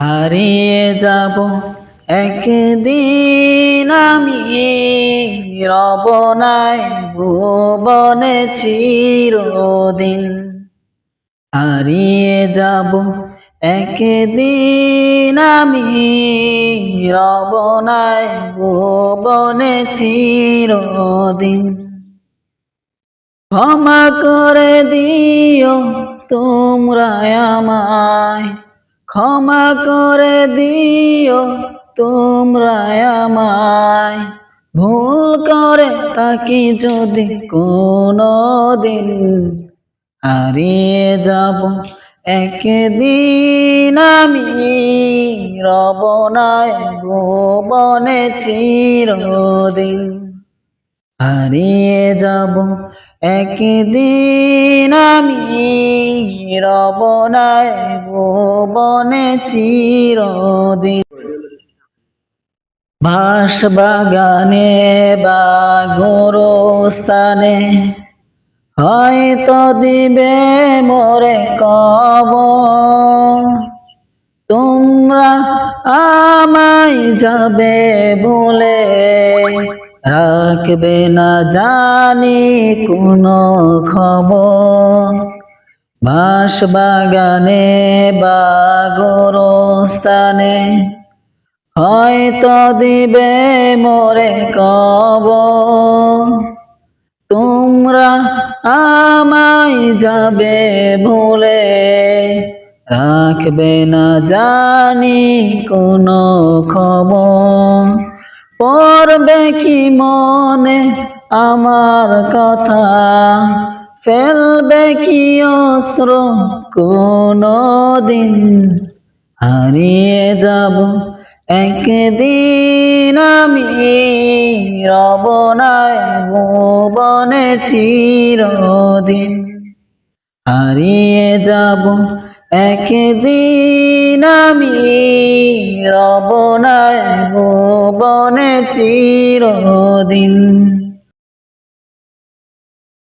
হারিয়ে যাব একদিন আমি, রব নাই ভুবনে চিরদিন। হারিয়ে যাব একদিন আমি, রব নাই ভুবনে চিরদিন। ক্ষমা করে দিও তোমরা আমায়, ক্ষমা করে দিও তোমরা আমায়। ভুল করে তাকি যদি কোনো দিন, হারিয়ে যাব একদিন আমি, রব নাই ভুবনে চিরদিন। হারিয়ে যাব একদিন আমি, রব নাই ভুবনে চিরদিন। বাঁশবাগানে বা গোরস্থানে হয়তো দিবে মোরে কবর। তোমরা আমায় যাবে ভুলে, রাখবে না জানি কোনো খবর। বাঁশবাগানে বা গোরস্থানে হয়তো দিবে মোরে কবর। তোমরা আমায় যাবে ভুলে, রাখবে না জানি কোনো খবর। পড়বে কি মনে আমার কথা, ফেলবে কি অশ্র কোনো দিন। হারিয়ে যাব একদিন আমি, রব নাই ভুবনে চিরদিন। হারিয়ে যাব একদিন আমি, রব নাই ভুবনে চিরদিন।